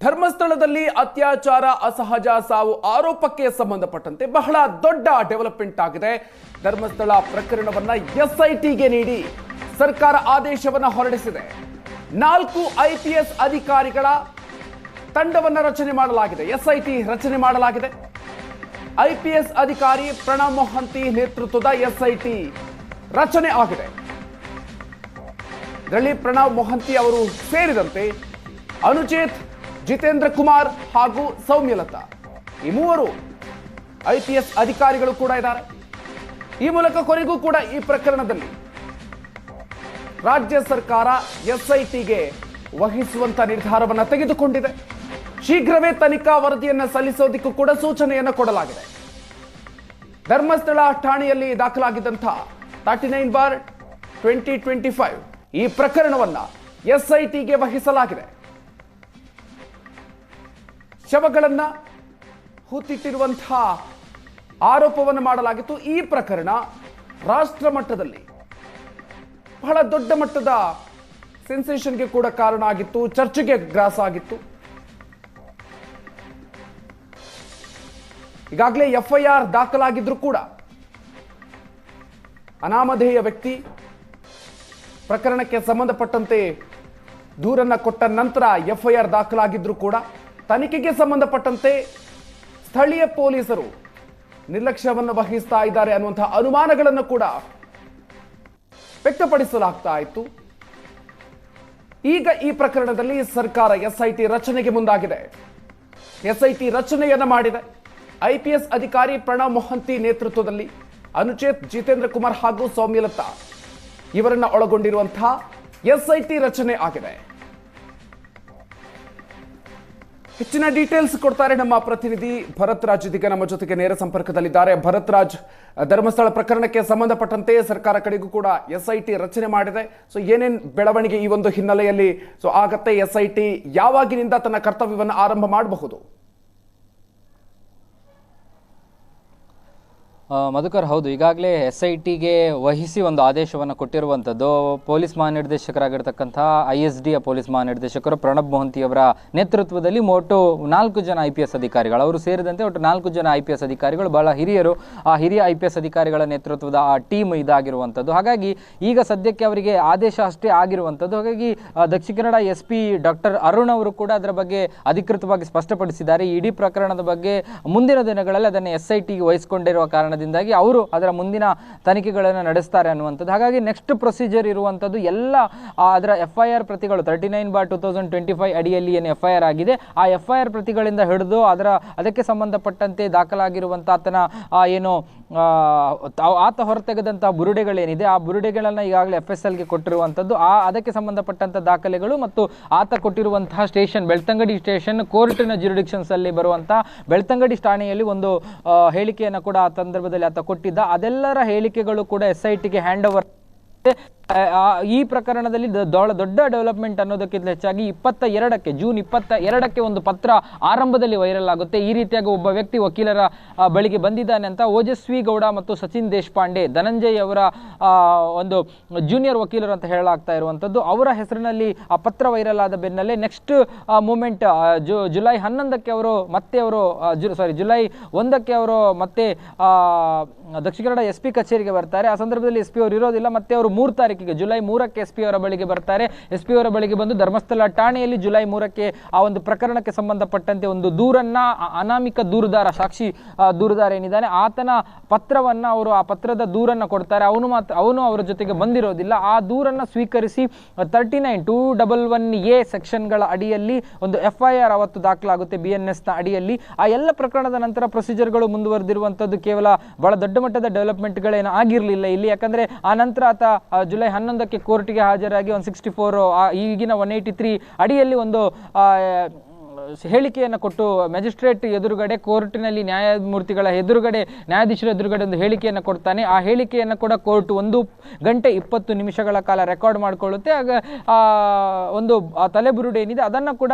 ಧರ್ಮಸ್ಥಳದಲ್ಲಿ ಅತ್ಯಾಚಾರ ಅಸಹಜ ಸಾವು ಆರೋಪಕ್ಕೆ ಸಂಬಂಧಪಟ್ಟಂತೆ ಬಹಳ ದೊಡ್ಡ ಡೆವಲಪ್ಮೆಂಟ್ ಆಗಿದೆ. ಧರ್ಮಸ್ಥಳ ಪ್ರಕರಣವನ್ನ ಎಸ್ಐಟಿಗೆ ನೀಡಿ ಸರ್ಕಾರ ಆದೇಶವನ್ನ ಹೊರಡಿಸಿದೆ. 4 IPS ಅಧಿಕಾರಿಗಳ ತಂಡವನ್ನ ರಚನೆ ಮಾಡಲಾಗಿದೆ. ಎಸ್ಐಟಿ ರಚನೆ ಮಾಡಲಾಗಿದೆ. IPS ಅಧಿಕಾರಿ ಪ್ರಣವ್ ಮೊಹಂತಿ ನೇತೃತ್ವದ ಎಸ್ಐಟಿ ರಚನೆ ಆಗಿದೆ. ಇದರಲ್ಲಿ ಪ್ರಣವ್ ಮೊಹಂತಿ ಅವರು ಸೇರಿದಂತೆ ಅನುಚೇತ್, ಜಿತೇಂದ್ರ ಕುಮಾರ್ ಹಾಗೂ ಸೌಮ್ಯಲತಾ ಈ ಮೂವರು IPS ಅಧಿಕಾರಿಗಳು ಕೂಡ ಇದ್ದಾರೆ. ಈ ಮೂಲಕ ಕೊನೆಗೂ ಕೂಡ ಈ ಪ್ರಕರಣದಲ್ಲಿ ರಾಜ್ಯ ಸರ್ಕಾರ ಎಸ್ಐಟಿಗೆ ವಹಿಸುವಂತ ನಿರ್ಧಾರವನ್ನು ತೆಗೆದುಕೊಂಡಿದೆ. ಶೀಘ್ರವೇ ತನಿಖಾ ವರದಿಯನ್ನು ಸಲ್ಲಿಸೋದಕ್ಕೂ ಕೂಡ ಸೂಚನೆಯನ್ನು ಕೊಡಲಾಗಿದೆ. ಧರ್ಮಸ್ಥಳ ಠಾಣೆಯಲ್ಲಿ ದಾಖಲಾಗಿದ್ದಂತಹ 39/2025 ಈ ಪ್ರಕರಣವನ್ನ ಎಸ್ಐಟಿಗೆ ವಹಿಸಲಾಗಿದೆ. ಶವಗಳನ್ನ ಹೂತಿಟ್ಟಿರುವಂತಹ ಆರೋಪವನ್ನು ಮಾಡಲಾಗಿತ್ತು. ಈ ಪ್ರಕರಣ ರಾಷ್ಟ್ರ ಮಟ್ಟದಲ್ಲಿ ಬಹಳ ದೊಡ್ಡ ಮಟ್ಟದ ಸೆನ್ಸೇಷನ್ಗೆ ಕೂಡ ಕಾರಣ ಆಗಿತ್ತು, ಚರ್ಚೆಗೆ ಗ್ರಾಸ ಆಗಿತ್ತು. ಈಗಾಗಲೇ FIR ದಾಖಲಾಗಿದ್ರು ಕೂಡ ಅನಾಮಧೇಯ ವ್ಯಕ್ತಿ ಪ್ರಕರಣಕ್ಕೆ ಸಂಬಂಧಪಟ್ಟಂತೆ ದೂರನ್ನ ಕೊಟ್ಟ ನಂತರ FIR ದಾಖಲಾಗಿದ್ರು ಕೂಡ ತನಿಖೆಗೆ ಸಂಬಂಧಪಟ್ಟಂತೆ ಸ್ಥಳೀಯ ಪೊಲೀಸರು ನಿರ್ಲಕ್ಷ್ಯವನ್ನು ವಹಿಸ್ತಾ ಇದ್ದಾರೆ ಅನ್ನುವಂತಹ ಅನುಮಾನಗಳನ್ನು ಕೂಡ ವ್ಯಕ್ತಪಡಿಸಲಾಗ್ತಾ ಇತ್ತು. ಈಗ ಈ ಪ್ರಕರಣದಲ್ಲಿ ಸರ್ಕಾರ ಎಸ್ಐಟಿ ರಚನೆಗೆ ಮುಂದಾಗಿದೆ. ಎಸ್ಐಟಿ ರಚನೆಯನ್ನ ಮಾಡಿದೆ. IPS ಅಧಿಕಾರಿ ಪ್ರಣವ್ ಮೊಹಂತಿ ನೇತೃತ್ವದಲ್ಲಿ ಅನುಚೇತ್, ಜಿತೇಂದ್ರ ಕುಮಾರ್ ಹಾಗೂ ಸೌಮ್ಯಲತಾ ಇವರನ್ನ ಒಳಗೊಂಡಿರುವಂತಹ ಎಸ್ಐಟಿ ರಚನೆ ಆಗಿದೆ. ಹೆಚ್ಚಿನ ಡೀಟೇಲ್ಸ್ ಕೊಡ್ತಾರೆ ನಮ್ಮ ಪ್ರತಿನಿಧಿ ಭರತ್ ರಾಜ್. ಇದೀಗ ನಮ್ಮ ಜೊತೆಗೆ ನೇರ ಸಂಪರ್ಕದಲ್ಲಿದ್ದಾರೆ. ಭರತ್ ರಾಜ್, ಧರ್ಮಸ್ಥಳ ಪ್ರಕರಣಕ್ಕೆ ಸಂಬಂಧಪಟ್ಟಂತೆ ಸರ್ಕಾರ ಕಡೆಗೂ ಕೂಡ ಎಸ್ಐಟಿ ರಚನೆ ಮಾಡಿದೆ. ಸೊ ಏನೇನ್ ಬೆಳವಣಿಗೆ ಈ ಒಂದು ಹಿನ್ನೆಲೆಯಲ್ಲಿ ಆಗತ್ತೆ? ಎಸ್ಐಟಿ ಯಾವಾಗಿನಿಂದ ತನ್ನ ಕರ್ತವ್ಯವನ್ನು ಆರಂಭ ಮಾಡಬಹುದು? ಮಧುಕರ್, ಹೌದು, ಈಗಾಗಲೇ SITಗೆ ವಹಿಸಿ ಒಂದು ಆದೇಶವನ್ನು ಕೊಟ್ಟಿರುವಂಥದ್ದು. ಪೊಲೀಸ್ ಮಹಾನಿರ್ದೇಶಕರಾಗಿರ್ತಕ್ಕಂಥ ISD ಪೊಲೀಸ್ ಮಹಾನಿರ್ದೇಶಕರು ಪ್ರಣಬ್ ಮೊಹಂತಿಯವರ ನೇತೃತ್ವದಲ್ಲಿ ಒಟ್ಟು 4 ಜನ IPS ಅಧಿಕಾರಿಗಳು, ಅವರು ಸೇರಿದಂತೆ ಒಟ್ಟು 4 ಜನ IPS ಅಧಿಕಾರಿಗಳು, ಬಹಳ ಹಿರಿಯರು. ಆ ಹಿರಿಯ IPS ಅಧಿಕಾರಿಗಳ ನೇತೃತ್ವದ ಆ ಟೀಮ್ ಇದಾಗಿರುವಂಥದ್ದು. ಹಾಗಾಗಿ ಈಗ ಸದ್ಯಕ್ಕೆ ಅವರಿಗೆ ಆದೇಶ ಅಷ್ಟೇ ಆಗಿರುವಂಥದ್ದು. ಹಾಗಾಗಿ ದಕ್ಷಿಣ ಕನ್ನಡ SP ಡಾಕ್ಟರ್ ಅರುಣ್ ಅವರು ಕೂಡ ಅದರ ಬಗ್ಗೆ ಅಧಿಕೃತವಾಗಿ ಸ್ಪಷ್ಟಪಡಿಸಿದ್ದಾರೆ. ಇಡೀ ಪ್ರಕರಣದ ಬಗ್ಗೆ ಮುಂದಿನ ದಿನಗಳಲ್ಲಿ ಅದನ್ನು SITಗೆ ವಹಿಸಿಕೊಂಡಿರುವ ಕಾರಣ ಅವರು ಅದರ ಮುಂದಿನ ತನಿಖೆಗಳನ್ನು ನಡೆಸ್ತಾರೆ ಅನ್ನುವಂಥದ್ದು. ಹಾಗಾಗಿ ನೆಕ್ಸ್ಟ್ ಪ್ರೊಸೀಜರ್ ಇರುವಂಥದ್ದು ಎಲ್ಲ ಅದರ FIR ಪ್ರತಿಗಳು 39/2025 ಅಡಿಯಲ್ಲಿ ಏನು FIR ಆಗಿದೆ, ಆ FIR ಪ್ರತಿಗಳಿಂದ ಹಿಡಿದು ಅದಕ್ಕೆ ಸಂಬಂಧಪಟ್ಟಂತೆ ದಾಖಲಾಗಿರುವಂಥ ಆತನ ಏನು ಆತ ಹೊರತೆಗೆದಂತಹ ಬುರುಡೆಗಳೇನಿದೆ, ಆ ಬುರುಡೆಗಳನ್ನು ಈಗಾಗಲೇ FSLಗೆ ಕೊಟ್ಟಿರುವಂಥದ್ದು. ಅದಕ್ಕೆ ಸಂಬಂಧಪಟ್ಟಂಥ ದಾಖಲೆಗಳು ಮತ್ತು ಆತ ಕೊಟ್ಟಿರುವಂತಹ ಸ್ಟೇಷನ್, ಬೆಳ್ತಂಗಡಿ ಸ್ಟೇಷನ್, ಕೋರ್ಟಿನ ಜ್ಯುರಿಡಿಕ್ಷನ್ಸ್ ಅಲ್ಲಿ ಬರುವಂತಹ ಬೆಳ್ತಂಗಡಿ ಠಾಣೆಯಲ್ಲಿ ಒಂದು ಹೇಳಿಕೆಯನ್ನು ಕೂಡ ಆ ಸಂದರ್ಭದಲ್ಲಿ ಆತ ಕೊಟ್ಟಿದ್ದ. ಅದೆಲ್ಲರ ಹೇಳಿಕೆಗಳು ಕೂಡ SITಗೆ ಹ್ಯಾಂಡ್ ಓವರ್. ಈ ಪ್ರಕರಣದಲ್ಲಿ ದೊಡ್ಡ ಡೆವಲಪ್ಮೆಂಟ್ ಅನ್ನೋದಕ್ಕಿಂತ ಹೆಚ್ಚಾಗಿ ಜೂನ್ 22ಕ್ಕೆ ಒಂದು ಪತ್ರ ಆರಂಭದಲ್ಲಿ ವೈರಲ್ ಆಗುತ್ತೆ. ಈ ರೀತಿಯಾಗಿ ಒಬ್ಬ ವ್ಯಕ್ತಿ ವಕೀಲರ ಬಳಿಗೆ ಬಂದಿದ್ದಾನೆ ಅಂತ ಓಜಸ್ವಿ ಗೌಡ ಮತ್ತು ಸಚಿನ್ ದೇಶಪಾಂಡೆ, ಧನಂಜಯ್ ಅವರ ಒಂದು ಜೂನಿಯರ್ ವಕೀಲರು ಅಂತ ಹೇಳಲಾಗ್ತಾ ಇರುವಂಥದ್ದು, ಅವರ ಹೆಸರಿನಲ್ಲಿ ಆ ಪತ್ರ ವೈರಲ್ ಆದ ಬೆನ್ನಲ್ಲೇ ನೆಕ್ಸ್ಟ್ ಮೂಮೆಂಟ್ ಜುಲೈ 11ಕ್ಕೆ ಅವರು ಮತ್ತೆ ಜುಲೈ 1ಕ್ಕೆ ಅವರು ಮತ್ತೆ ದಕ್ಷಿಣ ಕನ್ನಡ SP ಕಚೇರಿಗೆ ಬರ್ತಾರೆ. ಆ ಸಂದರ್ಭದಲ್ಲಿ SP ಅವರು ಇರೋದಿಲ್ಲ. ಮತ್ತೆ ಅವರು 3 ತಾರೀಕಿಗೆ ಜುಲೈ 3ಕ್ಕೆ SP ಅವರ ಬಳಿಗೆ ಬರ್ತಾರೆ. SP ಅವರ ಬಳಿಗೆ ಬಂದು ಧರ್ಮಸ್ಥಳ ಠಾಣೆಯಲ್ಲಿ ಜುಲೈ 3ಕ್ಕೆ ಆ ಒಂದು ಪ್ರಕರಣಕ್ಕೆ ಸಂಬಂಧಪಟ್ಟಂತೆ ಒಂದು ದೂರನ್ನ, ಅನಾಮಿಕ ದೂರುದಾರ, ಸಾಕ್ಷಿ ದೂರುದಾರ ಏನಿದ್ದಾನೆ ಆತನ ಪತ್ರವನ್ನ ಅವರು ಆ ಪತ್ರದ ದೂರನ್ನ ಕೊಡ್ತಾರೆ. ಅವನು ಅವರ ಜೊತೆಗೆ ಬಂದಿರೋದಿಲ್ಲ. ಆ ದೂರನ್ನ ಸ್ವೀಕರಿಸಿ 39(211A) ಸೆಕ್ಷನ್ಗಳ ಅಡಿಯಲ್ಲಿ ಒಂದು FIR ಅವತ್ತು ದಾಖಲಾಗುತ್ತೆ BNS ನ ಅಡಿಯಲ್ಲಿ. ಆ ಎಲ್ಲ ಪ್ರಕರಣದ ನಂತರ ಪ್ರೊಸೀಜರ್ಗಳು ಮುಂದುವರೆದಿರುವಂಥದ್ದು. ಕೇವಲ ಬಹಳ ದೊಡ್ಡ ಮಟ್ಟದ ಡೆವಲಪ್ಮೆಂಟ್ಗಳೇನು ಆಗಿರಲಿಲ್ಲ ಇಲ್ಲಿ. ಯಾಕಂದ್ರೆ ಆ ನಂತರ ಆತ ಜುಲೈ 11ಕ್ಕೆ ಕೋರ್ಟ್ಗೆ ಹಾಜರಾಗಿ 164 ಈಗಿನ 183 ಅಡಿಯಲ್ಲಿ ಒಂದು ಹೇಳಿಕೆಯನ್ನು ಕೊಟ್ಟು ಮ್ಯಾಜಿಸ್ಟ್ರೇಟ್ ಎದುರುಗಡೆ, ಕೋರ್ಟಿನಲ್ಲಿ ನ್ಯಾಯಮೂರ್ತಿಗಳ ಎದುರುಗಡೆ, ನ್ಯಾಯಾಧೀಶರ ಎದುರುಗಡೆ ಒಂದು ಹೇಳಿಕೆಯನ್ನು ಕೊಡ್ತಾನೆ. ಆ ಹೇಳಿಕೆಯನ್ನು ಕೂಡ ಕೋರ್ಟ್ 1 ಗಂಟೆ 20 ನಿಮಿಷಗಳ ಕಾಲ ರೆಕಾರ್ಡ್ ಮಾಡಿಕೊಳ್ಳುತ್ತೆ. ಆಗ ಒಂದು ತಲೆಬುರುಡೆ ಏನಿದೆ ಅದನ್ನು ಕೂಡ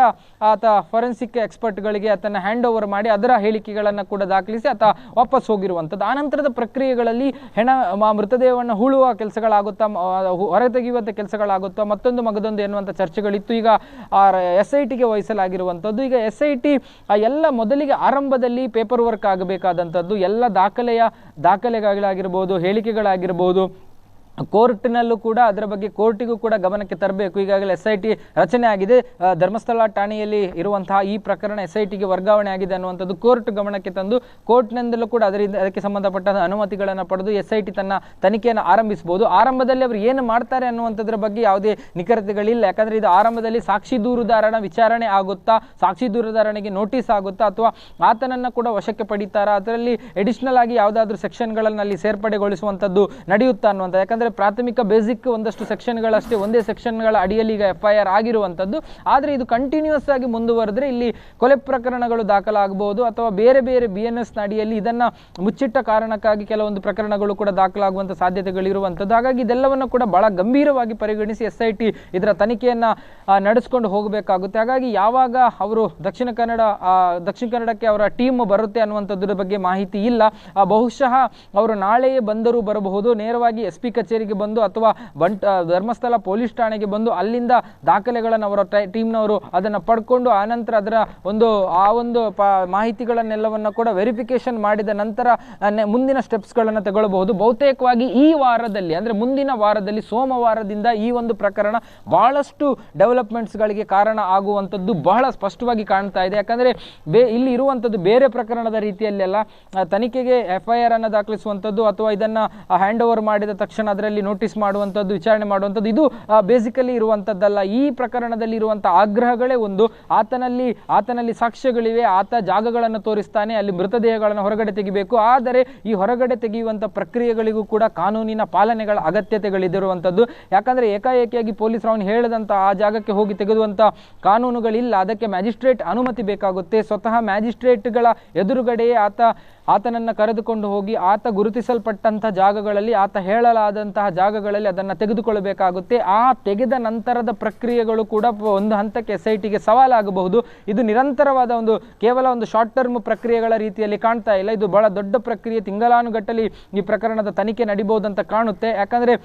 ಆತ ಫಾರೆನ್ಸಿಕ್ ಎಕ್ಸ್ಪರ್ಟ್ಗಳಿಗೆ ಆತನ ಹ್ಯಾಂಡ್ ಓವರ್ ಮಾಡಿ ಅದರ ಹೇಳಿಕೆಗಳನ್ನು ಕೂಡ ದಾಖಲಿಸಿ ಆತ ವಾಪಸ್ ಹೋಗಿರುವಂಥದ್ದು. ಆನಂತರದ ಪ್ರಕ್ರಿಯೆಗಳಲ್ಲಿ ಮೃತದೇಹವನ್ನು ಹೂಳುವ ಕೆಲಸಗಳಾಗುತ್ತಾ, ಹೊರತೆಗೆಯುವಂಥ ಕೆಲಸಗಳಾಗುತ್ತಾ, ಮತ್ತೊಂದು ಮಗದೊಂದು ಎನ್ನುವಂಥ ಚರ್ಚೆಗಳಿತ್ತು. ಈಗ SITಗೆ ವಹಿಸಲಾಗಿರುವಂಥದ್ದು. ಈಗ SIT ಎಲ್ಲ ಮೊದಲಿಗೆ ಆರಂಭದಲ್ಲಿ ಪೇಪರ್ ವರ್ಕ್ ಆಗಬೇಕಾದಂಥದ್ದು, ಎಲ್ಲ ದಾಖಲೆಗಳಾಗಿರ್ಬೋದು, ಹೇಳಿಕೆಗಳಾಗಿರ್ಬೋದು, ಕೋರ್ಟ್ನಲ್ಲೂ ಕೂಡ ಅದರ ಬಗ್ಗೆ ಕೋರ್ಟಿಗೂ ಕೂಡ ಗಮನಕ್ಕೆ ತರಬೇಕು. ಈಗಾಗಲೇ SIT ರಚನೆ ಆಗಿದೆ, ಧರ್ಮಸ್ಥಳ ಠಾಣೆಯಲ್ಲಿ ಇರುವಂತಹ ಈ ಪ್ರಕರಣ SITಗೆ ವರ್ಗಾವಣೆ ಆಗಿದೆ ಅನ್ನುವಂಥದ್ದು ಕೋರ್ಟ್ ಗಮನಕ್ಕೆ ತಂದು ಕೋರ್ಟ್ನಿಂದಲೂ ಕೂಡ ಅದಕ್ಕೆ ಸಂಬಂಧಪಟ್ಟ ಅನುಮತಿಗಳನ್ನು ಪಡೆದು SIT ತನ್ನ ತನಿಖೆಯನ್ನು ಆರಂಭಿಸಬಹುದು. ಆರಂಭದಲ್ಲಿ ಅವರು ಏನು ಮಾಡ್ತಾರೆ ಅನ್ನುವಂಥದ್ರ ಬಗ್ಗೆ ಯಾವುದೇ ನಿಖರತೆಗಳಿಲ್ಲ. ಯಾಕಂದರೆ ಇದು ಆರಂಭದಲ್ಲಿ ಸಾಕ್ಷಿ ದೂರುದಾರನ ವಿಚಾರಣೆ ಆಗುತ್ತಾ, ಸಾಕ್ಷಿ ದೂರುದಾರನಿಗೆ ನೋಟಿಸ್ ಆಗುತ್ತಾ, ಅಥವಾ ಆತನನ್ನು ಕೂಡ ವಶಕ್ಕೆ ಪಡಿತಾರಾ, ಅದರಲ್ಲಿ ಎಡಿಷನಲ್ ಆಗಿ ಯಾವುದಾದ್ರೂ ಸೆಕ್ಷನ್ಗಳನ್ನು ಅಲ್ಲಿ ಸೇರ್ಪಡೆಗೊಳಿಸುವಂಥದ್ದು ನಡೆಯುತ್ತಾ ಅನ್ನುವಂಥ. ಯಾಕಂದರೆ ಪ್ರಾಥಮಿಕ ಬೇಸಿಕ್ ಒಂದಷ್ಟು ಸೆಕ್ಷನ್ಗಳಷ್ಟೇ, ಒಂದೇ ಸೆಕ್ಷನ್ಗಳ ಅಡಿಯಲ್ಲಿ ಈಗ FIR ಆಗಿರುವಂಥದ್ದು. ಆದರೆ ಇದು ಕಂಟಿನ್ಯೂಸ್ ಆಗಿ ಮುಂದುವರೆದ್ರೆ ಇಲ್ಲಿ ಕೊಲೆ ಪ್ರಕರಣಗಳು ದಾಖಲಾಗಬಹುದು, ಅಥವಾ ಬೇರೆ ಬೇರೆ BNS ಅಡಿಯಲ್ಲಿ ಇದನ್ನು ಮುಚ್ಚಿಟ್ಟ ಕಾರಣಕ್ಕಾಗಿ ಕೆಲವೊಂದು ಪ್ರಕರಣಗಳು ಕೂಡ ದಾಖಲಾಗುವಂಥ ಸಾಧ್ಯತೆಗಳಿರುವಂಥದ್ದು. ಹಾಗಾಗಿ ಇದೆಲ್ಲವನ್ನು ಕೂಡ ಬಹಳ ಗಂಭೀರವಾಗಿ ಪರಿಗಣಿಸಿ SIT ಇದರ ತನಿಖೆಯನ್ನು ನಡೆಸ್ಕೊಂಡು ಹೋಗಬೇಕಾಗುತ್ತೆ. ಹಾಗಾಗಿ ಯಾವಾಗ ಅವರು ದಕ್ಷಿಣ ಕನ್ನಡಕ್ಕೆ ಅವರ ಟೀಮ್ ಬರುತ್ತೆ ಅನ್ನುವಂಥದ್ರ ಬಗ್ಗೆ ಮಾಹಿತಿ ಇಲ್ಲ. ಬಹುಶಃ ಅವರು ನಾಳೆಯೇ ಬಂದರೂ ಬರಬಹುದು, ನೇರವಾಗಿ SP ಕಚೇರಿಗೆ ಬಂದು ಅಥವಾ ಧರ್ಮಸ್ಥಳ ಪೊಲೀಸ್ ಠಾಣೆಗೆ ಬಂದು ಅಲ್ಲಿಂದ ದಾಖಲೆಗಳನ್ನು ಅವರ ಟೀಮ್ನವರು ಅದನ್ನು ಪಡ್ಕೊಂಡು ಆನಂತರ ಅದರ ಒಂದು ಮಾಹಿತಿಗಳನ್ನೆಲ್ಲವನ್ನು ಕೂಡ ವೆರಿಫಿಕೇಶನ್ ಮಾಡಿದ ನಂತರ ಮುಂದಿನ ಸ್ಟೆಪ್ಸ್ಗಳನ್ನು ತಗೊಳ್ಳಬಹುದು. ಬಹುತೇಕವಾಗಿ ಈ ವಾರದಲ್ಲಿ, ಅಂದರೆ ಮುಂದಿನ ವಾರದಲ್ಲಿ ಸೋಮವಾರದಿಂದ ಈ ಒಂದು ಪ್ರಕರಣ ಬಹಳಷ್ಟು ಡೆವಲಪ್ಮೆಂಟ್ಸ್ಗಳಿಗೆ ಕಾರಣ ಆಗುವಂಥದ್ದು ಬಹಳ ಸ್ಪಷ್ಟವಾಗಿ ಕಾಣ್ತಾ ಇದೆ. ಯಾಕಂದರೆ ಇಲ್ಲಿ ಇರುವಂಥದ್ದು ಬೇರೆ ಪ್ರಕರಣದ ರೀತಿಯಲ್ಲೆಲ್ಲ ತನಿಖೆಗೆ FIR ಅನ್ನು ದಾಖಲಿಸುವಂಥದ್ದು ಅಥವಾ ಇದನ್ನು ಹ್ಯಾಂಡ್ ಓವರ್ ಮಾಡಿದ ತಕ್ಷಣ ಅದರಲ್ಲಿ ನೋಟಿಸ್ ಮಾಡುವಂಥದ್ದು, ವಿಚಾರಣೆ ಮಾಡುವಂಥದ್ದು, ಇದು ಬೇಸಿಕಲಿ ಇರುವಂಥದ್ದಲ್ಲ. ಈ ಪ್ರಕರಣದಲ್ಲಿ ಇರುವಂಥ ಆಗ್ರಹಗಳೇ ಒಂದು, ಆತನಲ್ಲಿ ಸಾಕ್ಷ್ಯಗಳಿವೆ, ಆತ ಜಾಗಗಳನ್ನು ತೋರಿಸ್ತಾನೆ, ಅಲ್ಲಿ ಮೃತದೇಹಗಳನ್ನು ಹೊರಗಡೆ ತೆಗಿಬೇಕು. ಆದರೆ ಈ ಹೊರಗಡೆ ತೆಗೆಯುವಂಥ ಪ್ರಕ್ರಿಯೆಗಳಿಗೂ ಕೂಡ ಕಾನೂನಿನ ಪಾಲನೆಗಳ ಅಗತ್ಯತೆಗಳಿರುವಂಥದ್ದು. ಯಾಕಂದರೆ ಏಕಾಏಕಿಯಾಗಿ ಪೊಲೀಸರು ಅವನು ಹೇಳಿದಂಥ ಆ ಜಾಗಕ್ಕೆ ಹೋಗಿ ತೆಗೆದುವಂಥ ಕಾನೂನುಗಳಿಲ್ಲ. ಅದಕ್ಕೆ ಮ್ಯಾಜಿಸ್ಟ್ರೇಟ್ ಅನುಮತಿ ಬೇಕಾಗುತ್ತೆ. ಸ್ವತಃ ಮ್ಯಾಜಿಸ್ಟ್ರೇಟ್ಗಳ ಎದುರುಗಡೆಯೇ ಆತನನ್ನು ಕರೆದುಕೊಂಡು ಹೋಗಿ ಆತ ಗುರುತಿಸಲ್ಪಟ್ಟಂಥ ಜಾಗಗಳಲ್ಲಿ, ಆತ ಹೇಳಲಾದಂತಹ ಜಾಗಗಳಲ್ಲಿ ಅದನ್ನು ತೆಗೆದುಕೊಳ್ಳಬೇಕಾಗುತ್ತೆ. ಆ ತೆಗೆದ ನಂತರದ ಪ್ರಕ್ರಿಯೆಗಳು ಕೂಡ ಒಂದು ಹಂತಕ್ಕೆ SITಗೆ ಸವಾಲಾಗಬಹುದು. ಇದು ನಿರಂತರವಾದ ಕೇವಲ ಒಂದು ಶಾರ್ಟ್ ಟರ್ಮ್ ಪ್ರಕ್ರಿಯೆಗಳ ರೀತಿಯಲ್ಲಿ ಕಾಣ್ತಾ ಇಲ್ಲ. ಇದು ಬಹಳ ದೊಡ್ಡ ಪ್ರಕ್ರಿಯೆ, ತಿಂಗಳಾನುಗಟ್ಟಲೆ ಈ ಪ್ರಕರಣದ ತನಿಖೆ ನಡೀಬಹುದಂತ ಕಾಣುತ್ತೆ. ಯಾಕಂದರೆ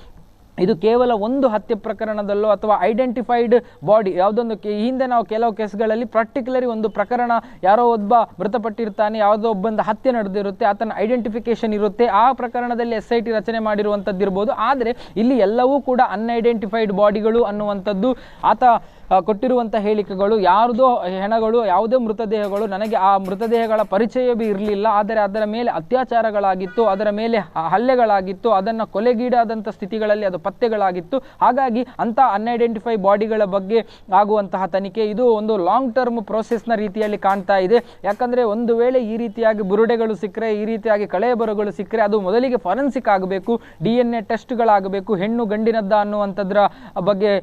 ಇದು ಕೇವಲ ಒಂದು ಹತ್ಯೆ ಪ್ರಕರಣದಲ್ಲೋ ಅಥವಾ ಐಡೆಂಟಿಫೈಡ್ ಬಾಡಿ ಯಾವುದೊಂದು ಹಿಂದೆ ನಾವು ಕೆಲವು ಕೇಸ್ಗಳಲ್ಲಿ ಪರ್ಟಿಕ್ಯುಲರಿ ಒಂದು ಪ್ರಕರಣ, ಯಾರೋ ಒಬ್ಬ ಮೃತಪಟ್ಟಿರ್ತಾನೆ, ಯಾವುದೋ ಒಬ್ಬಂದು ಹತ್ಯೆ ನಡೆದಿರುತ್ತೆ, ಆತನ ಐಡೆಂಟಿಫಿಕೇಶನ್ ಇರುತ್ತೆ, ಆ ಪ್ರಕರಣದಲ್ಲಿ SIT ರಚನೆ ಮಾಡಿರುವಂಥದ್ದು ಇರ್ಬೋದು. ಆದರೆ ಇಲ್ಲಿ ಎಲ್ಲವೂ ಕೂಡ ಅನ್ಐಡೆಂಟಿಫೈಡ್ ಬಾಡಿಗಳು ಅನ್ನುವಂಥದ್ದು, ಆತ ಕೊಟ್ಟಿರುವಂಥ ಹೇಳಿಕೆಗಳು, ಯಾರದೋ ಹೆಣಗಳು, ಯಾವುದೇ ಮೃತದೇಹಗಳು, ನನಗೆ ಆ ಮೃತದೇಹಗಳ ಪರಿಚಯವೇ ಇರಲಿಲ್ಲ, ಆದರೆ ಅದರ ಮೇಲೆ ಅತ್ಯಾಚಾರಗಳಾಗಿತ್ತು, ಅದರ ಮೇಲೆ ಹಲ್ಲೆಗಳಾಗಿತ್ತು, ಅದನ್ನು ಕೊಲೆಗೀಡಾದಂಥ ಸ್ಥಿತಿಗಳಲ್ಲಿ ಅದು ಪತ್ತೆಗಳಾಗಿತ್ತು. ಹಾಗಾಗಿ ಅಂಥ ಅನ್ಐಡೆಂಟಿಫೈ ಬಾಡಿಗಳ ಬಗ್ಗೆ ಆಗುವಂತಹ ತನಿಖೆ ಇದು ಒಂದು ಲಾಂಗ್ ಟರ್ಮ್ ಪ್ರೋಸೆಸ್ನ ರೀತಿಯಲ್ಲಿ ಕಾಣ್ತಾ ಇದೆ. ಯಾಕಂದರೆ ಒಂದು ವೇಳೆ ಈ ರೀತಿಯಾಗಿ ಬುರುಡೆಗಳು ಸಿಕ್ಕರೆ, ಈ ರೀತಿಯಾಗಿ ಕಳೆಬರಗಳು ಸಿಕ್ಕರೆ ಅದು ಮೊದಲಿಗೆ ಫಾರೆನ್ಸಿಕ್ ಆಗಬೇಕು, DNA ಟೆಸ್ಟ್ಗಳಾಗಬೇಕು, ಹೆಣ್ಣು ಗಂಡಿನದ್ದ ಅನ್ನುವಂಥದ್ರ ಬಗ್ಗೆ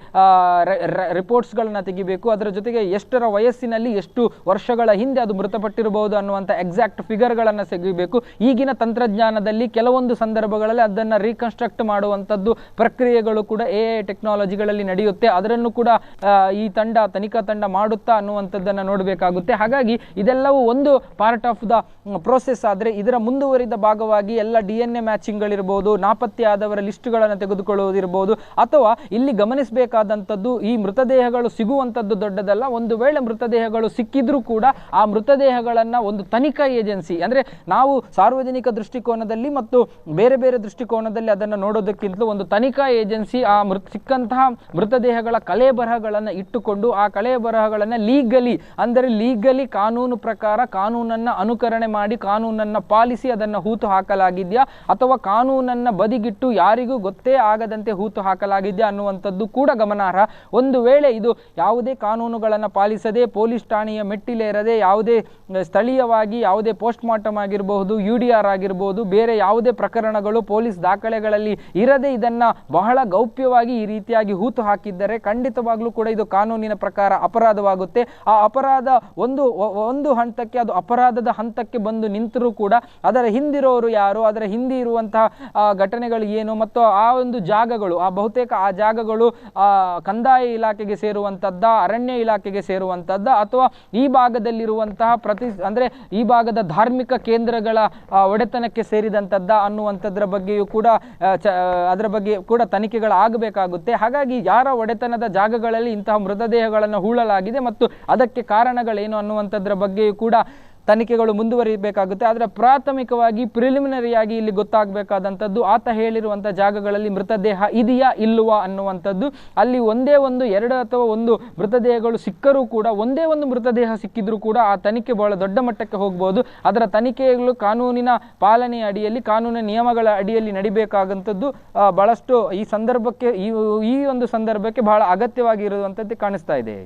ರಿಪೋರ್ಟ್ಸ್ಗಳನ್ನು ತೆಗಿಬೇಕು. ಅದರ ಜೊತೆಗೆ ಎಷ್ಟರ ವಯಸ್ಸಿನಲ್ಲಿ ಎಷ್ಟು ವರ್ಷಗಳ ಹಿಂದೆ ಅದು ಮೃತಪಟ್ಟಿರಬಹುದು ಅನ್ನುವಂಥ ಎಕ್ಸಾಕ್ಟ್ ಫಿಗರ್ಗಳನ್ನು ತೆಗಿಬೇಕು. ಈಗಿನ ತಂತ್ರಜ್ಞಾನದಲ್ಲಿ ಕೆಲವೊಂದು ಸಂದರ್ಭಗಳಲ್ಲಿ ಅದನ್ನು ರೀಕನ್ಸ್ಟ್ರಕ್ಟ್ ಮಾಡುವಂಥದ್ದು ಪ್ರಕ್ರಿಯೆಗಳು ಕೂಡ AI ಟೆಕ್ನಾಲಜಿಗಳಲ್ಲಿ ನಡೆಯುತ್ತೆ. ಅದನ್ನು ಕೂಡ ಈ ತನಿಖಾ ತಂಡ ಮಾಡುತ್ತಾ ಅನ್ನುವಂಥದ್ದನ್ನು ನೋಡಬೇಕಾಗುತ್ತೆ. ಹಾಗಾಗಿ ಇದೆಲ್ಲವೂ ಒಂದು ಪಾರ್ಟ್ ಆಫ್ ದ ಪ್ರೋಸೆಸ್. ಆದರೆ ಇದರ ಮುಂದುವರಿದ ಭಾಗವಾಗಿ ಎಲ್ಲ DNA ಮ್ಯಾಚಿಂಗ್ಗಳಿರ್ಬೋದು, ನಾಪತ್ತೆಯಾದವರ ಲಿಸ್ಟ್ಗಳನ್ನು ತೆಗೆದುಕೊಳ್ಳುವುದಿರ್ಬೋದು, ಅಥವಾ ಇಲ್ಲಿ ಗಮನಿಸಬೇಕಾದಂಥದ್ದು ಈ ಮೃತದೇಹಗಳು ಸಿಗುವಂಥದ್ದು ದೊಡ್ಡದಲ್ಲ. ಒಂದು ವೇಳೆ ಮೃತದೇಹಗಳು ಸಿಕ್ಕಿದ್ರೂ ಕೂಡ ಆ ಮೃತದೇಹಗಳನ್ನು ಒಂದು ತನಿಖಾ ಏಜೆನ್ಸಿ, ಅಂದರೆ ನಾವು ಸಾರ್ವಜನಿಕ ದೃಷ್ಟಿಕೋನದಲ್ಲಿ ಮತ್ತು ಬೇರೆ ಬೇರೆ ದೃಷ್ಟಿಕೋನದಲ್ಲಿ ಅದನ್ನು ನೋಡೋದಕ್ಕಿಂತಲೂ ಒಂದು ತನಿಖಾ ಏಜೆನ್ಸಿ ಆ ಸಿಕ್ಕಂತಹ ಮೃತದೇಹಗಳ ಕಲೆ ಬರಹಗಳನ್ನು ಇಟ್ಟುಕೊಂಡು ಆ ಕಲೆ ಬರಹಗಳನ್ನು ಲೀಗಲಿ ಕಾನೂನು ಪ್ರಕಾರ ಕಾನೂನನ್ನು ಅನುಕರಣೆ ಮಾಡಿ ಕಾನೂನನ್ನು ಪಾಲಿಸಿ ಅದನ್ನು ಹೂತು ಹಾಕಲಾಗಿದೆಯಾ ಅಥವಾ ಕಾನೂನನ್ನು ಬದಿಗಿಟ್ಟು ಯಾರಿಗೂ ಗೊತ್ತೇ ಆಗದಂತೆ ಹೂತು ಹಾಕಲಾಗಿದೆಯಾ ಅನ್ನುವಂಥದ್ದು ಕೂಡ ಗಮನಾರ್ಹ. ಒಂದು ವೇಳೆ ಇದು ಯಾವುದೇ ಕಾನೂನುಗಳನ್ನು ಪಾಲಿಸದೆ, ಪೊಲೀಸ್ ಠಾಣೆಯ ಮೆಟ್ಟಿಲೇರದೆ, ಯಾವುದೇ ಸ್ಥಳೀಯವಾಗಿ ಯಾವುದೇ ಪೋಸ್ಟ್ ಮಾರ್ಟಮ್ ಆಗಿರಬಹುದು, UDR ಆಗಿರ್ಬೋದು, ಬೇರೆ ಯಾವುದೇ ಪ್ರಕರಣಗಳು ಪೊಲೀಸ್ ದಾಖಲೆಗಳಲ್ಲಿ ಇರದೆ ಇದನ್ನು ಬಹಳ ಗೌಪ್ಯವಾಗಿ ಈ ರೀತಿಯಾಗಿ ಹೂತು ಹಾಕಿದ್ದರೆ ಖಂಡಿತವಾಗ್ಲೂ ಕೂಡ ಇದು ಕಾನೂನಿನ ಪ್ರಕಾರ ಅಪರಾಧವಾಗುತ್ತೆ. ಆ ಅಪರಾಧ ಒಂದು ಹಂತಕ್ಕೆ, ಅದು ಅಪರಾಧದ ಹಂತಕ್ಕೆ ಬಂದು ನಿಂತರೂ ಕೂಡ ಅದರ ಹಿಂದಿರೋರು ಯಾರು, ಅದರ ಹಿಂದೆ ಇರುವಂತಹ ಘಟನೆಗಳು ಏನು, ಮತ್ತು ಆ ಒಂದು ಜಾಗಗಳು, ಬಹುತೇಕ ಆ ಜಾಗಗಳು ಕಂದಾಯ ಇಲಾಖೆಗೆ ಸೇರುವ ಸೇರುವಂಥದ್ದ, ಅರಣ್ಯ ಇಲಾಖೆಗೆ ಸೇರುವಂಥದ್ದ, ಅಥವಾ ಈ ಭಾಗದಲ್ಲಿರುವಂತಹ ಅಂದರೆ ಈ ಭಾಗದ ಧಾರ್ಮಿಕ ಕೇಂದ್ರಗಳ ಒಡೆತನಕ್ಕೆ ಸೇರಿದಂಥದ್ದ ಅನ್ನುವಂಥದ್ರ ಬಗ್ಗೆಯೂ ಕೂಡ ಅದರ ಬಗ್ಗೆ ಕೂಡ ತನಿಖೆಗಳಾಗಬೇಕಾಗುತ್ತೆ. ಹಾಗಾಗಿ ಯಾರ ಒಡೆತನದ ಜಾಗಗಳಲ್ಲಿ ಇಂತಹ ಮೃತದೇಹಗಳನ್ನು ಹೂಳಲಾಗಿದೆ ಮತ್ತು ಅದಕ್ಕೆ ಕಾರಣಗಳೇನು ಅನ್ನುವಂಥದ್ರ ಬಗ್ಗೆಯೂ ಕೂಡ ತನಿಖೆಗಳು ಮುಂದುವರಿಬೇಕಾಗುತ್ತೆ. ಆದರೆ ಪ್ರಾಥಮಿಕವಾಗಿ ಪ್ರಿಲಿಮಿನರಿಯಾಗಿ ಇಲ್ಲಿ ಗೊತ್ತಾಗಬೇಕಾದಂಥದ್ದು ಆತ ಹೇಳಿರುವಂಥ ಜಾಗಗಳಲ್ಲಿ ಮೃತದೇಹ ಇದೆಯಾ ಇಲ್ಲವಾ ಅನ್ನುವಂಥದ್ದು. ಅಲ್ಲಿ ಒಂದೇ ಒಂದು 2 ಅಥವಾ 1 ಮೃತದೇಹಗಳು ಸಿಕ್ಕರೂ ಕೂಡ, ಒಂದೇ ಒಂದು ಮೃತದೇಹ ಸಿಕ್ಕಿದ್ರೂ ಕೂಡ ಆ ತನಿಖೆ ಬಹಳ ದೊಡ್ಡ ಮಟ್ಟಕ್ಕೆ ಹೋಗ್ಬೋದು. ಅದರ ತನಿಖೆಗಳು ಕಾನೂನಿನ ಪಾಲನೆಯ ಅಡಿಯಲ್ಲಿ, ಕಾನೂನಿನ ನಿಯಮಗಳ ಅಡಿಯಲ್ಲಿ ನಡಿಬೇಕಾದಂಥದ್ದು ಬಹಳಷ್ಟು ಈ ಸಂದರ್ಭಕ್ಕೆ ಈ ಒಂದು ಸಂದರ್ಭಕ್ಕೆ ಬಹಳ ಅಗತ್ಯವಾಗಿರುವಂಥದ್ದು ಕಾಣಿಸ್ತಾ ಇದೆ.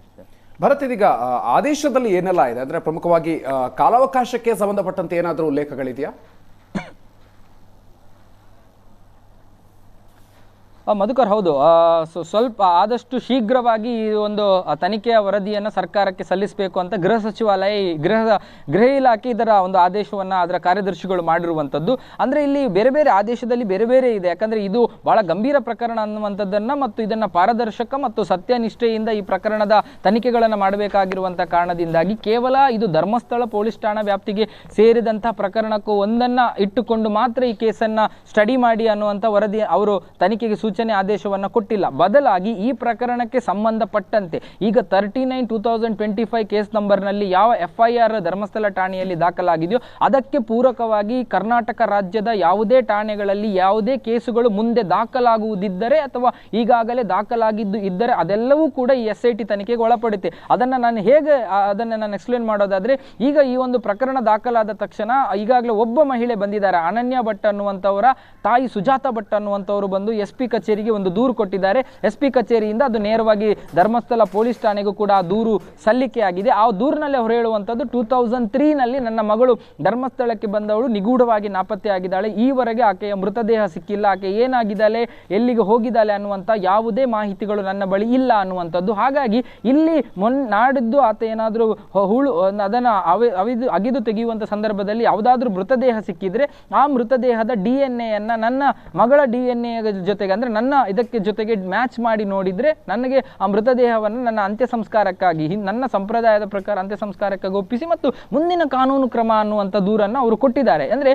ಭರತ್, ಇದೀಗ ಆದೇಶದಲ್ಲಿ ಏನೆಲ್ಲ ಇದೆ ಅಂದ್ರೆ ಪ್ರಮುಖವಾಗಿ ಕಾಲಾವಕಾಶಕ್ಕೆ ಸಂಬಂಧಪಟ್ಟಂತೆ ಏನಾದರೂ ಉಲ್ಲೇಖಗಳಿದೆಯಾ? ಮಧುಕರ್, ಹೌದು. ಸ್ವಲ್ಪ ಆದಷ್ಟು ಶೀಘ್ರವಾಗಿ ಈ ಒಂದು ತನಿಖೆಯ ವರದಿಯನ್ನು ಸರ್ಕಾರಕ್ಕೆ ಸಲ್ಲಿಸಬೇಕು ಅಂತ ಗೃಹ ಸಚಿವಾಲಯ, ಗೃಹ ಇಲಾಖೆ ಇದರ ಒಂದು ಆದೇಶವನ್ನು ಅದರ ಕಾರ್ಯದರ್ಶಿಗಳು ಮಾಡಿರುವಂಥದ್ದು. ಅಂದರೆ ಇಲ್ಲಿ ಬೇರೆ ಬೇರೆ ಆದೇಶದಲ್ಲಿ ಬೇರೆ ಬೇರೆ ಇದೆ. ಯಾಕಂದರೆ ಇದು ಬಹಳ ಗಂಭೀರ ಪ್ರಕರಣ ಅನ್ನುವಂಥದ್ದನ್ನು ಮತ್ತು ಇದನ್ನು ಪಾರದರ್ಶಕ ಮತ್ತು ಸತ್ಯನಿಷ್ಠೆಯಿಂದ ಈ ಪ್ರಕರಣದ ತನಿಖೆಗಳನ್ನು ಮಾಡಬೇಕಾಗಿರುವಂಥ ಕಾರಣದಿಂದಾಗಿ ಕೇವಲ ಇದು ಧರ್ಮಸ್ಥಳ ಪೊಲೀಸ್ ಠಾಣಾ ವ್ಯಾಪ್ತಿಗೆ ಸೇರಿದಂಥ ಪ್ರಕರಣಕ್ಕೂ ಒಂದನ್ನು ಇಟ್ಟುಕೊಂಡು ಮಾತ್ರ ಈ ಕೇಸನ್ನು ಸ್ಟಡಿ ಮಾಡಿ ಅನ್ನುವಂಥ ವರದಿ ಅವರು ತನಿಖೆಗೆ ಆದೇಶವನ್ನು ಕೊಟ್ಟಿಲ್ಲ. ಬದಲಾಗಿ ಈ ಪ್ರಕರಣಕ್ಕೆ ಸಂಬಂಧಪಟ್ಟಂತೆ ಈಗ 39/2025 ಕೇಸ್ ನಂಬರ್ನಲ್ಲಿ ಯಾವ FIR ಧರ್ಮಸ್ಥಳ ಠಾಣೆಯಲ್ಲಿ ದಾಖಲಾಗಿದೆಯೋ ಅದಕ್ಕೆ ಪೂರಕವಾಗಿ ಕರ್ನಾಟಕ ರಾಜ್ಯದ ಯಾವುದೇ ಠಾಣೆಗಳಲ್ಲಿ ಯಾವುದೇ ಕೇಸುಗಳು ಮುಂದೆ ದಾಖಲಾಗುವುದಿದ್ದರೆ ಅಥವಾ ಈಗಾಗಲೇ ದಾಖಲಾಗಿದ್ದು ಇದ್ದರೆ ಅದೆಲ್ಲವೂ ಕೂಡ ಈ SIT ತನಿಖೆಗೆ ಒಳಪಡುತ್ತೆ. ಅದನ್ನು ನಾನು ಎಕ್ಸ್ಪ್ಲೇನ್ ಮಾಡೋದಾದ್ರೆ, ಈಗ ಈ ಒಂದು ಪ್ರಕರಣ ದಾಖಲಾದ ತಕ್ಷಣ ಈಗಾಗಲೇ ಒಬ್ಬ ಮಹಿಳೆ ಬಂದಿದ್ದಾರೆ, ಅನನ್ಯ ಭಟ್ ಅನ್ನುವಂಥವರ ತಾಯಿ ಸುಜಾತ ಭಟ್ ಅನ್ನುವಂಥವರು ಬಂದು SP ಕಚೇರಿಗೆ ಒಂದು ದೂರು ಕೊಟ್ಟಿದ್ದಾರೆ. SP ಕಚೇರಿಯಿಂದ ಅದು ನೇರವಾಗಿ ಧರ್ಮಸ್ಥಳ ಪೊಲೀಸ್ ಠಾಣೆಗೂ ಕೂಡ ಆ ದೂರು ಸಲ್ಲಿಕೆಯಾಗಿದೆ. ಆ ದೂರಿನಲ್ಲಿ ಅವರು ಹೇಳುವಂಥದ್ದು 2003ನಲ್ಲಿ ನನ್ನ ಮಗಳು ಧರ್ಮಸ್ಥಳಕ್ಕೆ ಬಂದವಳು ನಿಗೂಢವಾಗಿ ನಾಪತ್ತೆಯಾಗಿದ್ದಾಳೆ, ಈವರೆಗೆ ಆಕೆಯ ಮೃತದೇಹ ಸಿಕ್ಕಿಲ್ಲ, ಆಕೆ ಏನಾಗಿದ್ದಾಳೆ, ಎಲ್ಲಿಗೆ ಹೋಗಿದ್ದಾಳೆ ಅನ್ನುವಂಥ ಯಾವುದೇ ಮಾಹಿತಿಗಳು ನನ್ನ ಬಳಿ ಇಲ್ಲ ಅನ್ನುವಂಥದ್ದು. ಹಾಗಾಗಿ ಇಲ್ಲಿ ನಾಡಿದ್ದು ಆತ ಏನಾದರೂ ಅದನ್ನು ಅಗಿದು ತೆಗೆಯುವಂಥ ಸಂದರ್ಭದಲ್ಲಿ ಯಾವುದಾದ್ರೂ ಮೃತದೇಹ ಸಿಕ್ಕಿದ್ರೆ ಆ ಮೃತದೇಹದ DNA ನನ್ನ ಮಗಳ DNA ಜೊತೆಗೆ, ಅಂದ್ರೆ ನನ್ನ ಇದಕ್ಕೆ ಜೊತೆಗೆ ಮ್ಯಾಚ್ ಮಾಡಿ ನೋಡಿದ್ರೆ ನನಗೆ ಆ ಮೃತದೇಹವನ್ನು ನನ್ನ ಅಂತ್ಯ ಸಂಸ್ಕಾರಕ್ಕಾಗಿ, ನನ್ನ ಸಂಪ್ರದಾಯದ ಪ್ರಕಾರ ಅಂತ್ಯ ಸಂಸ್ಕಾರಕ್ಕಾಗಿ ಒಪ್ಪಿಸಿ ಮತ್ತು ಮುಂದಿನ ಕಾನೂನು ಕ್ರಮ ಅನ್ನುವಂಥ ದೂರನ್ನು ಅವರು ಕೊಟ್ಟಿದ್ದಾರೆ. ಅಂದ್ರೆ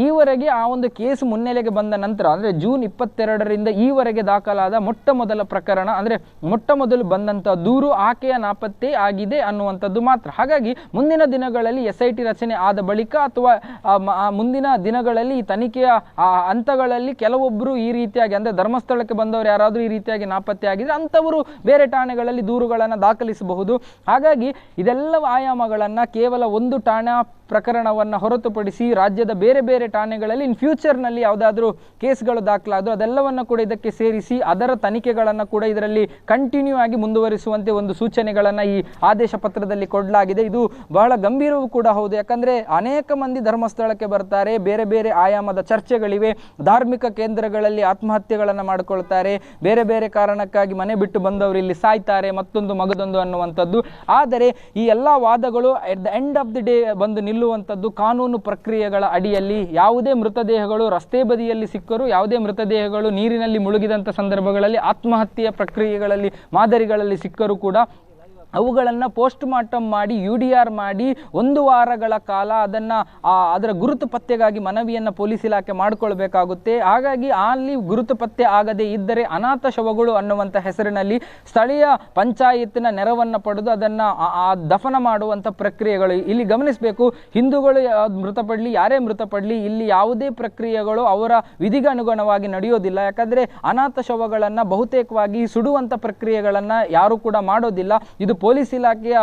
ಈವರೆಗೆ ಆ ಒಂದು ಕೇಸ್ ಮುನ್ನೆಲೆಗೆ ಬಂದ ನಂತರ, ಅಂದ್ರೆ ಜೂನ್ 22ರಿಂದ ಈವರೆಗೆ ದಾಖಲಾದ ಮೊಟ್ಟ ಮೊದಲ ಪ್ರಕರಣ, ಅಂದ್ರೆ ಮೊಟ್ಟ ಮೊದಲು ಬಂದಂಥ ದೂರು ಆಕೆಯ ನಾಪತ್ತೆ ಆಗಿದೆ ಅನ್ನುವಂಥದ್ದು ಮಾತ್ರ. ಹಾಗಾಗಿ ಮುಂದಿನ ದಿನಗಳಲ್ಲಿ SIT ರಚನೆ ಆದ ಬಳಿಕ ಅಥವಾ ಮುಂದಿನ ದಿನಗಳಲ್ಲಿ ಈ ತನಿಖೆಯ ಹಂತಗಳಲ್ಲಿ ಕೆಲವೊಬ್ಬರು ಈ ರೀತಿಯಾಗಿ, ಅಂದ್ರೆ ಧರ್ಮಸ್ಥಳಕ್ಕೆ ಬಂದವರು ಯಾರಾದರೂ ಈ ರೀತಿಯಾಗಿ ನಾಪತ್ತೆ ಆಗಿದ್ರೆ ಅಂಥವರು ಬೇರೆ ಠಾಣೆಗಳಲ್ಲಿ ದೂರುಗಳನ್ನು ದಾಖಲಿಸಬಹುದು. ಹಾಗಾಗಿ ಇದೆಲ್ಲ ಆಯಾಮಗಳನ್ನು ಕೇವಲ ಒಂದು ಠಾಣಾ ಪ್ರಕರಣವನ್ನು ಹೊರತುಪಡಿಸಿ ರಾಜ್ಯದ ಬೇರೆ ಬೇರೆ ಠಾಣೆಗಳಲ್ಲಿ ಇನ್ ಫ್ಯೂಚರ್ನಲ್ಲಿ ಯಾವುದಾದ್ರೂ ಕೇಸ್ಗಳು ದಾಖಲಾದರೂ ಅದೆಲ್ಲವನ್ನು ಕೂಡ ಇದಕ್ಕೆ ಸೇರಿಸಿ ಅದರ ತನಿಖೆಗಳನ್ನು ಕೂಡ ಇದರಲ್ಲಿ ಕಂಟಿನ್ಯೂ ಆಗಿ ಮುಂದುವರಿಸುವಂತೆ ಒಂದು ಸೂಚನೆಗಳನ್ನು ಈ ಆದೇಶ ಪತ್ರದಲ್ಲಿ ಕೊಡಲಾಗಿದೆ. ಇದು ಬಹಳ ಗಂಭೀರವೂ ಕೂಡ ಹೌದು. ಯಾಕಂದರೆ ಅನೇಕ ಮಂದಿ ಧರ್ಮಸ್ಥಳಕ್ಕೆ ಬರ್ತಾರೆ, ಬೇರೆ ಬೇರೆ ಆಯಾಮದ ಚರ್ಚೆಗಳಿವೆ, ಧಾರ್ಮಿಕ ಕೇಂದ್ರಗಳಲ್ಲಿ ಆತ್ಮಹತ್ಯೆಗಳನ್ನು ಮಾಡಿಕೊಳ್ತಾರೆ, ಬೇರೆ ಬೇರೆ ಕಾರಣಕ್ಕಾಗಿ ಮನೆ ಬಿಟ್ಟು ಬಂದವರು ಇಲ್ಲಿ ಸಾಯ್ತಾರೆ, ಮತ್ತೊಂದು ಮಗದೊಂದು ಅನ್ನುವಂಥದ್ದು. ಆದರೆ ಈ ಎಲ್ಲ ವಾದಗಳು at the end of the day ಬಂದು ನಿಲ್ಲುವಂಥದ್ದು ಕಾನೂನು ಪ್ರಕ್ರಿಯೆಗಳ ಅಡಿಯಲ್ಲಿ. ಯಾವುದೇ ಮೃತದೇಹಗಳು ರಸ್ತೆ ಬದಿಯಲ್ಲಿ ಸಿಕ್ಕರು, ಯಾವುದೇ ಮೃತದೇಹಗಳು ನೀರಿನಲ್ಲಿ ಮುಳುಗಿದಂಥ ಸಂದರ್ಭಗಳಲ್ಲಿ ಆತ್ಮಹತ್ಯೆಯ ಪ್ರಕ್ರಿಯೆಗಳಲ್ಲಿ ಮಾದರಿಗಳಲ್ಲಿ ಸಿಕ್ಕರೂ ಕೂಡ ಅವುಗಳನ್ನು ಪೋಸ್ಟ್ ಮಾರ್ಟಮ್ ಮಾಡಿ UDR ಮಾಡಿ 1 ವಾರಗಳ ಕಾಲ ಅದರ ಗುರುತು ಪತ್ತೆಗಾಗಿ ಮನವಿಯನ್ನು ಪೊಲೀಸ್ ಇಲಾಖೆ ಮಾಡಿಕೊಳ್ಬೇಕಾಗುತ್ತೆ. ಹಾಗಾಗಿ ಅಲ್ಲಿ ಗುರುತು ಪತ್ತೆ ಆಗದೇ ಇದ್ದರೆ ಅನಾಥ ಶವಗಳು ಅನ್ನುವಂಥ ಹೆಸರಿನಲ್ಲಿ ಸ್ಥಳೀಯ ಪಂಚಾಯತ್ನ ನೆರವನ್ನು ಪಡೆದು ಅದನ್ನು ದಫನ ಮಾಡುವಂಥ ಪ್ರಕ್ರಿಯೆಗಳು ಇಲ್ಲಿ ಗಮನಿಸಬೇಕು. ಹಿಂದೂಗಳು ಮೃತಪಡಲಿ, ಯಾರೇ ಮೃತಪಡಲಿ, ಇಲ್ಲಿ ಯಾವುದೇ ಪ್ರಕ್ರಿಯೆಗಳು ಅವರ ವಿಧಿಗೆ ಅನುಗುಣವಾಗಿ ನಡೆಯೋದಿಲ್ಲ. ಯಾಕಂದರೆ ಅನಾಥ ಶವಗಳನ್ನು ಬಹುತೇಕವಾಗಿ ಸುಡುವಂಥ ಪ್ರಕ್ರಿಯೆಗಳನ್ನು ಯಾರೂ ಕೂಡ ಮಾಡೋದಿಲ್ಲ. ಇದು ಪೊಲೀಸ್ ಇಲಾಖೆಯ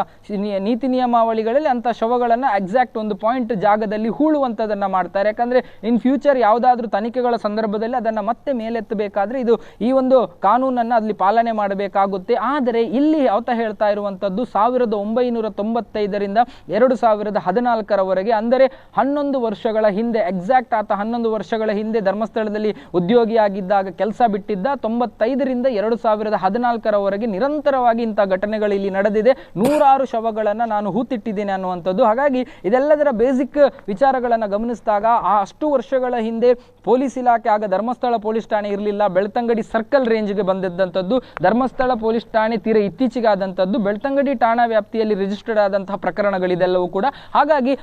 ನೀತಿ ನಿಯಮಾವಳಿಗಳಲ್ಲಿ ಅಂಥ ಶವಗಳನ್ನು ಎಕ್ಸಾಕ್ಟ್ ಒಂದು ಪಾಯಿಂಟ್ ಜಾಗದಲ್ಲಿ ಹೂಳುವಂಥದ್ದನ್ನು ಮಾಡ್ತಾರೆ. ಯಾಕಂದರೆ ಇನ್ ಫ್ಯೂಚರ್ ಯಾವುದಾದ್ರೂ ತನಿಖೆಗಳ ಸಂದರ್ಭದಲ್ಲಿ ಅದನ್ನು ಮತ್ತೆ ಮೇಲೆತ್ತಬೇಕಾದ್ರೆ ಇದು ಈ ಒಂದು ಕಾನೂನನ್ನು ಅಲ್ಲಿ ಪಾಲನೆ ಮಾಡಬೇಕಾಗುತ್ತೆ. ಆದರೆ ಇಲ್ಲಿ ಅವತ ಹೇಳ್ತಾ ಇರುವಂಥದ್ದು 1995ರಿಂದ 2014ರವರೆಗೆ, ಅಂದರೆ 11 ವರ್ಷಗಳ ಹಿಂದೆ, ಎಕ್ಸಾಕ್ಟ್ ಆತ 11 ವರ್ಷಗಳ ಹಿಂದೆ ಧರ್ಮಸ್ಥಳದಲ್ಲಿ ಉದ್ಯೋಗಿಯಾಗಿದ್ದಾಗ ಕೆಲಸ ಬಿಟ್ಟಿದ್ದ. 95ರಿಂದ 2014ರವರೆಗೆ ನಿರಂತರವಾಗಿ ಇಂಥ ಘಟನೆಗಳು ಇಲ್ಲಿ ನಡೆದಿದೆ, 106 ಶವಗಳನ್ನು ನಾನು ಹೂತಿಟ್ಟಿದ್ದೇನೆ ಅನ್ನುವಂಥದ್ದು. ಹಾಗಾಗಿ ಇದೆಲ್ಲದರ ಬೇಸಿಕ್ ವಿಚಾರಗಳನ್ನು ಗಮನಿಸಿದಾಗ ಅಷ್ಟು ವರ್ಷಗಳ ಹಿಂದೆ ಪೊಲೀಸ್ ಇಲಾಖೆ, ಆಗ ಧರ್ಮಸ್ಥಳ ಪೊಲೀಸ್ ಠಾಣೆ ಇರಲಿಲ್ಲ, ಬೆಳ್ತಂಗಡಿ ಸರ್ಕಲ್ ರೇಂಜ್ಗೆ ಬಂದಿದ್ದಂಥದ್ದು. ಧರ್ಮಸ್ಥಳ ಪೊಲೀಸ್ ಠಾಣೆ ತೀರಾ ಇತ್ತೀಚೆಗೆ ಆದಂಥದ್ದು, ಬೆಳ್ತಂಗಡಿ ಠಾಣಾ ವ್ಯಾಪ್ತಿಯಲ್ಲಿ ರಿಜಿಸ್ಟರ್ಡ್ ಆದಂತಹ ಪ್ರಕರಣಗಳಿದೆಲ್ಲವೂ ಕೂಡ. ಹಾಗಾಗಿ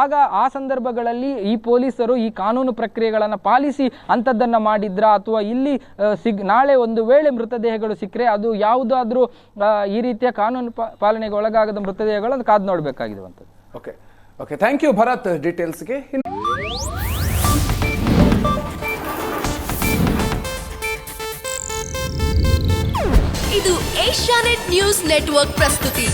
ಆಗ ಆ ಸಂದರ್ಭಗಳಲ್ಲಿ ಈ ಪೊಲೀಸರು ಈ ಕಾನೂನು ಪ್ರಕ್ರಿಯೆಗಳನ್ನು ಪಾಲಿಸಿ ಅಂಥದ್ದನ್ನು ಮಾಡಿದ್ರ, ಅಥವಾ ಇಲ್ಲಿ ನಾಳೆ ಒಂದು ವೇಳೆ ಮೃತದೇಹಗಳು ಸಿಕ್ಕರೆ ಅದು ಯಾವುದಾದ್ರೂ ಈ ರೀತಿಯ ಕಾನೂನು ಪಾಲನೆಗೆ ಒಳಗಾಗದ ಮೃತದೇಹಗಳನ್ನು ಕಾದು ನೋಡಬೇಕಾಗಿರುವಂಥದ್ದು. ಓಕೆ ಥ್ಯಾಂಕ್ ಯು ಭರತ್ ಡೀಟೇಲ್ಸ್ಗೆ. ಇದು ಏಷ್ಯಾನೆಟ್ ನ್ಯೂಸ್ ನೆಟ್ವರ್ಕ್ ಪ್ರಸ್ತುತಿ.